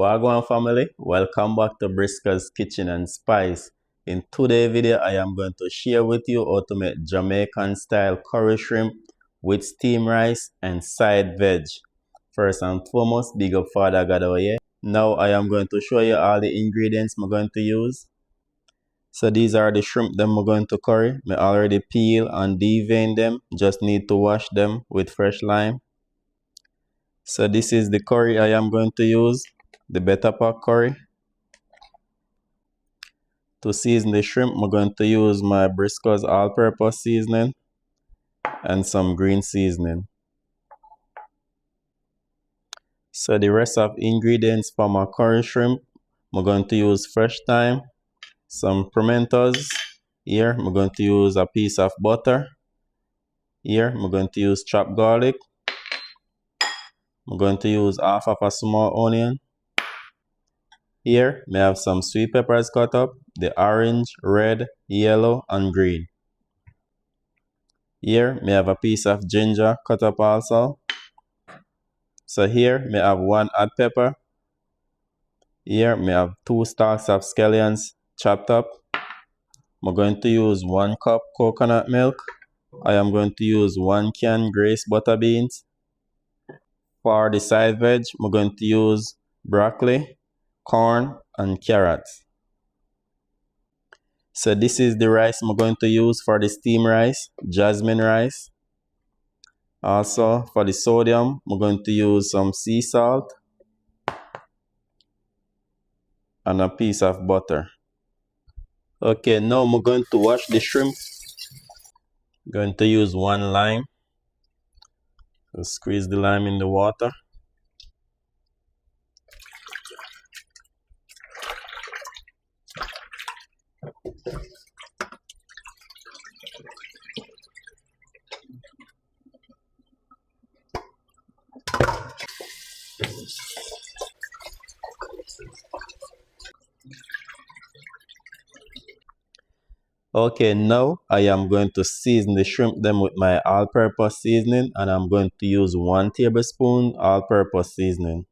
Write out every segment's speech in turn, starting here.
Wagwan family, welcome back to Briscoe's Kitchen and Spice. In today's video, I am going to share with you how to make Jamaican style curry shrimp with steamed rice and side veg. First and foremost, big up Father God over here. Now I am going to show you all the ingredients I'm going to use. So these are the shrimp that I'm going to curry. I already peel and devein them. Just need to wash them with fresh lime. So this is the curry I am going to use. The BETAPAC curry. To season the shrimp, I'm going to use my Briscoe's all-purpose seasoning and some green seasoning. So the rest of ingredients for my curry shrimp, I'm going to use fresh thyme, some pimentos. Here, I'm going to use a piece of butter. Here, I'm going to use chopped garlic. I'm going to use half of a small onion. Here, I have some sweet peppers cut up, the orange, red, yellow, and green. Here, I have a piece of ginger cut up also. So here, I have one hot pepper. Here, I have 2 stalks of scallions chopped up. I'm going to use 1 cup coconut milk. I am going to use 1 can Grace butter beans. For the side veg, I'm going to use broccoli, corn, and carrots. So this is the rice I'm going to use for the steamed rice, jasmine rice. Also for the sodium, I'm going to use some sea salt and a piece of butter. Okay, now I'm going to wash the shrimp. I'm going to use 1 lime. So squeeze the lime in the water. Okay, now I am going to season the shrimp them with my all-purpose seasoning, and I'm going to use 1 tablespoon all-purpose seasoning.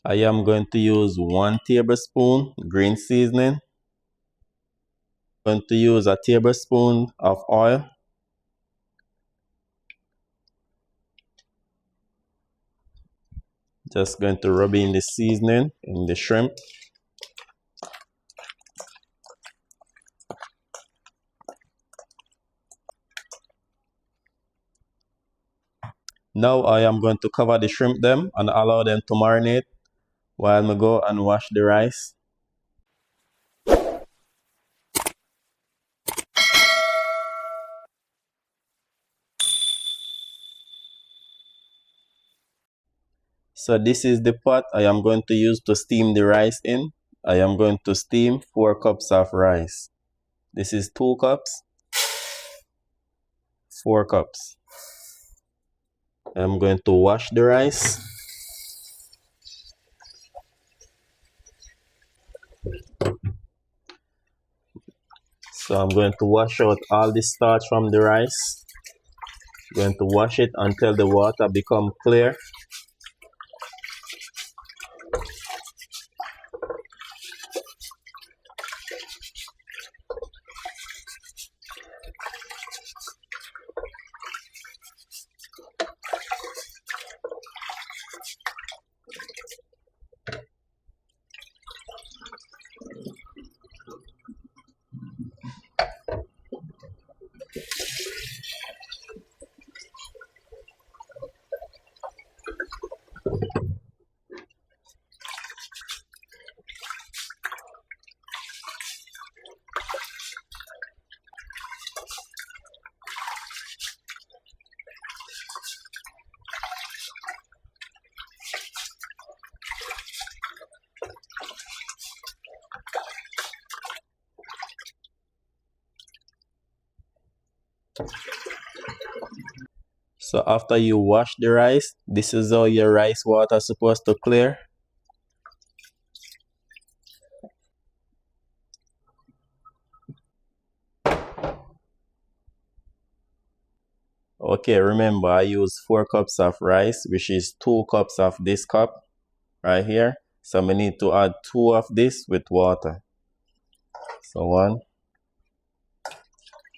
I am going to use 1 tablespoon green seasoning. I'm going to use a tablespoon of oil. Just going to rub in the seasoning in the shrimp. Now I am going to cover the shrimp them and allow them to marinate while I go and wash the rice. So this is the pot I am going to use to steam the rice in. I am going to steam 4 cups of rice. This is 2 cups, 4 cups. I'm going to wash the rice. So I'm going to wash out all the starch from the rice. I'm going to wash it until the water becomes clear. So after you wash the rice, this is how your rice water is supposed to clear. Okay, remember I use 4 cups of rice, which is 2 cups of this cup right here. So we need to add 2 of this with water. So 1,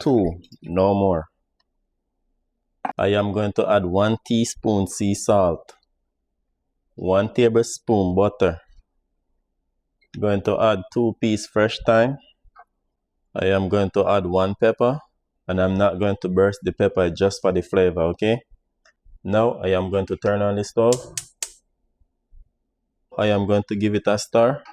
2, no more. I am going to add 1 teaspoon sea salt, 1 tablespoon butter. Going to add 2 pieces fresh thyme. I am going to add 1 pepper, and I'm not going to burst the pepper just for the flavor, okay? Now I am going to turn on the stove. I am going to give it a stir.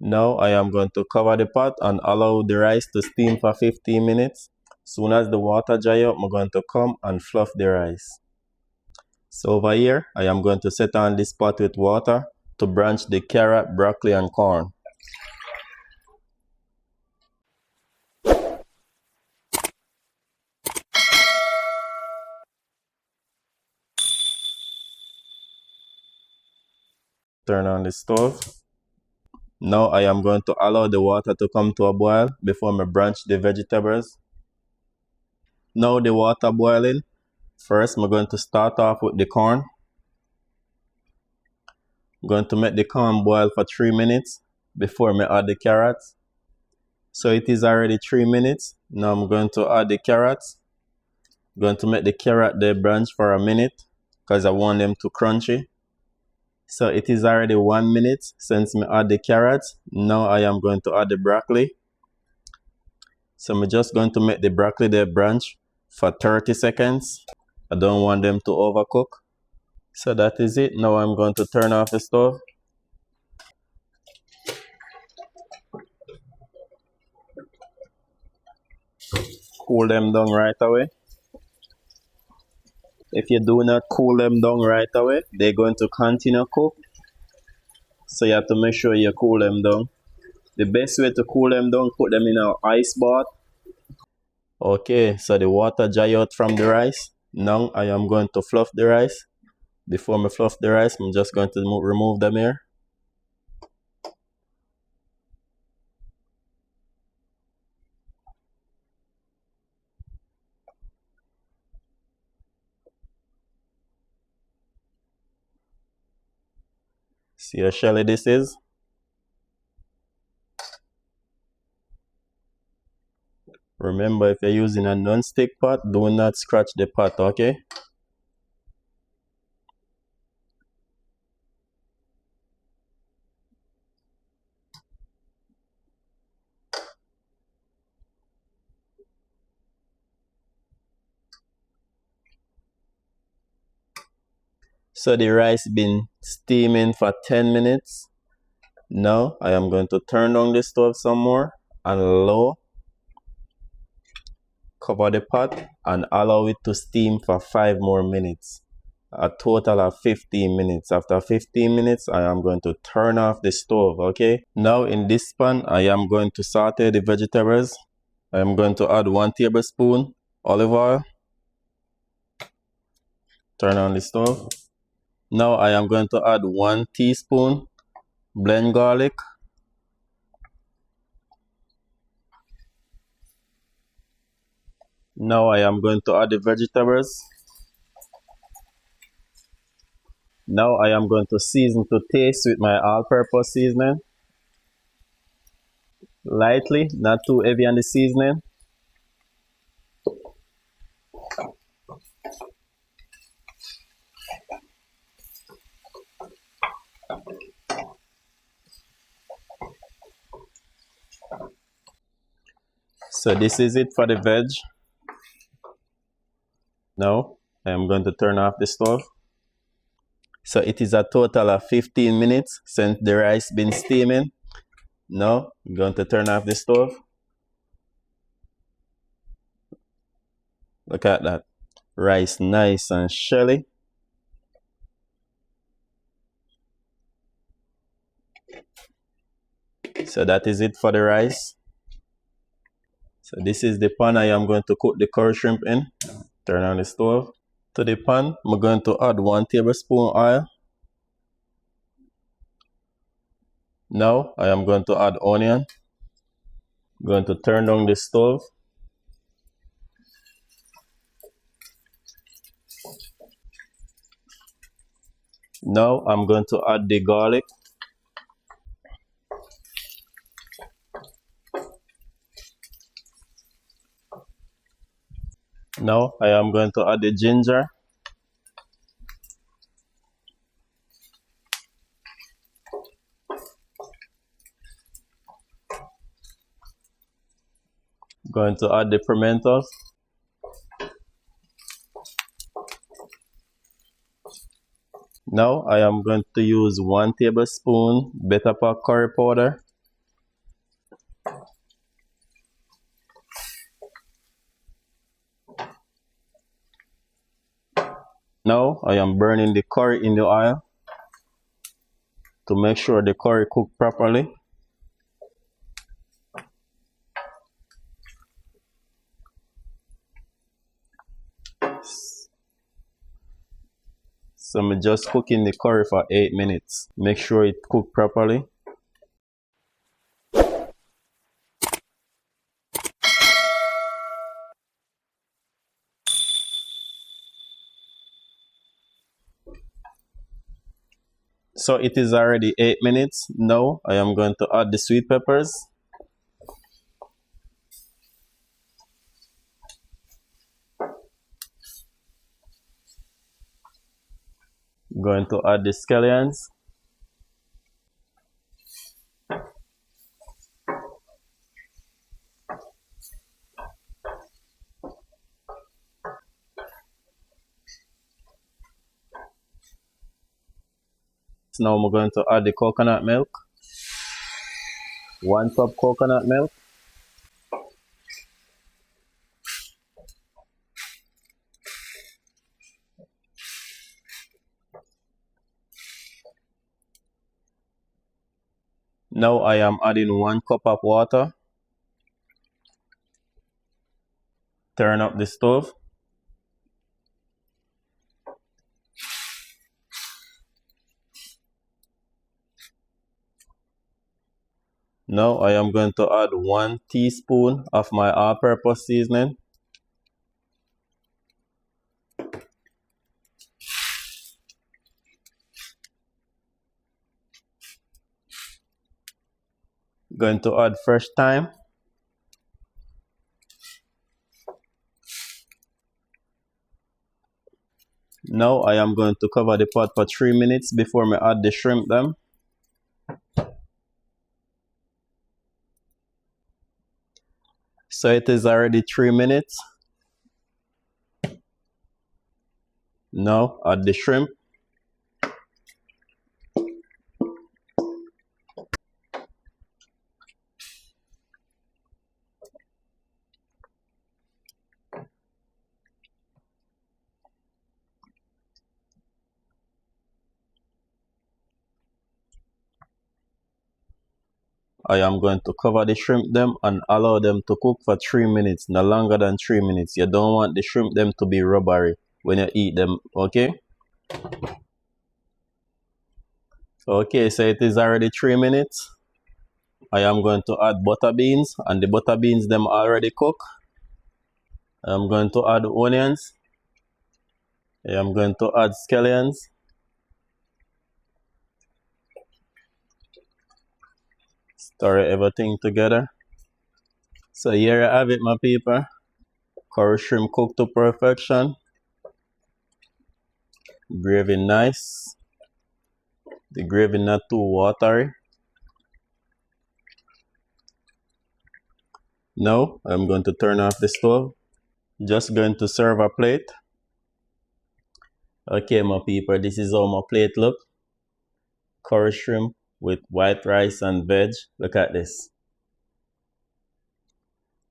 Now I am going to cover the pot and allow the rice to steam for 15 minutes. Soon as the water dry up, I'm going to come and fluff the rice. So over here, I am going to set on this pot with water to blanch the carrot, broccoli, and corn. Turn on the stove. Now I am going to allow the water to come to a boil before I blanch the vegetables. Now the water boiling. First, I'm going to start off with the corn. I'm going to make the corn boil for 3 minutes before I add the carrots. So it is already 3 minutes. Now I'm going to add the carrots. I'm going to make the carrot they blanch for a minute because I want them to crunchy. So it is already 1 minute since I add the carrots. Now I am going to add the broccoli. So I'm just going to make the broccoli they blanch for 30 seconds. I don't want them to overcook. So that is it. Now I'm going to turn off the stove. Cool them down right away. If you do not cool them down right away, they're going to continue cook. So you have to make sure you cool them down. The best way to cool them down, put them in an ice bath. Okay, so the water dry out from the rice. Now I am going to fluff the rice. Before I fluff the rice, I'm just going to remove them here. See how shelly this is? Remember, if you're using a non-stick pot, do not scratch the pot, okay? So the rice been steaming for 10 minutes. Now I am going to turn down the stove some more and low. Cover the pot and allow it to steam for 5 more minutes. A total of 15 minutes. After 15 minutes, I am going to turn off the stove, okay? Now in this pan, I am going to saute the vegetables. I am going to add 1 tablespoon olive oil. Turn on the stove. Now I am going to add 1 teaspoon blend garlic. Now I am going to add the vegetables. Now I am going to season to taste with my all-purpose seasoning. Lightly, not too heavy on the seasoning. So this is it for the veg. Now I am going to turn off the stove. So it is a total of 15 minutes since the rice been steaming. Now I'm going to turn off the stove. Look at that. Rice nice and shelly. So that is it for the rice. So this is the pan I am going to cook the curry shrimp in. Turn on the stove. To the pan, I'm going to add 1 tablespoon oil. Now I am going to add onion. Going to turn down the stove. Now I'm going to add the garlic. Now I am going to add the ginger. Going to add the pimentos. Now I am going to use 1 tablespoon BETAPAC curry powder. Now I am burning the curry in the oil to make sure the curry cooked properly. So I'm just cooking the curry for 8 minutes. Make sure it cooked properly. So it is already 8 minutes. Now I am going to add the sweet peppers. Going to add the scallions. So now I'm going to add the coconut milk. 1 cup coconut milk. Now I am adding 1 cup of water. Turn up the stove. Now I am going to add 1 teaspoon of my all-purpose seasoning. Going to add fresh thyme. Now I am going to cover the pot for 3 minutes before I add the shrimp them. So it is already 3 minutes. Now add the shrimp. I am going to cover the shrimp them and allow them to cook for 3 minutes, no longer than 3 minutes. You don't want the shrimp them to be rubbery when you eat them, okay? Okay, so it is already 3 minutes. I am going to add butter beans, and the butter beans them already cooked. I am going to add onions. I am going to add scallions. Stir everything together. So here I have it, my people. Curry shrimp cooked to perfection. Gravy nice. The gravy not too watery. Now I'm going to turn off the stove. Just going to serve a plate. Okay, my people, this is how my plate look. Curry shrimp with white rice and veg. Look at this.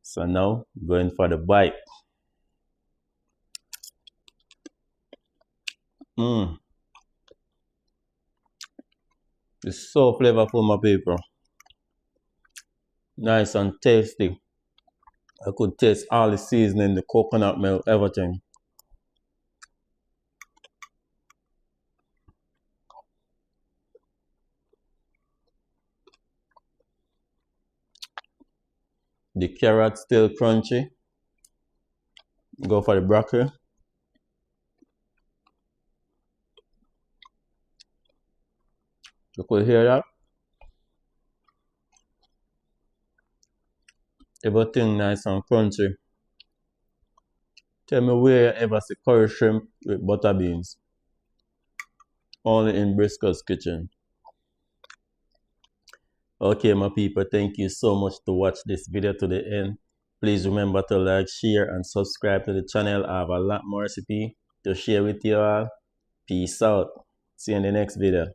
So now going for the bite. It's so flavorful, my people. Nice and tasty. I could taste all the seasoning, the coconut milk, everything. The carrot still crunchy. Go for the broccoli. You could hear that? Everything nice and crunchy. Tell me where you ever see curry shrimp with butter beans. Only in Briscoe's kitchen. Okay, my people, thank you so much to watch this video to the end. Please remember to like, share, and subscribe to the channel. I have a lot more recipe to share with you all. Peace out. See you in the next video.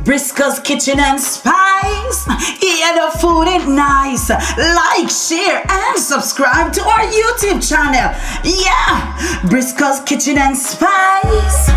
Briscoe's Kitchen and Spice. Yeah, the food is nice. Like, share, and subscribe to our YouTube channel. Yeah, Briscoe's Kitchen and Spice.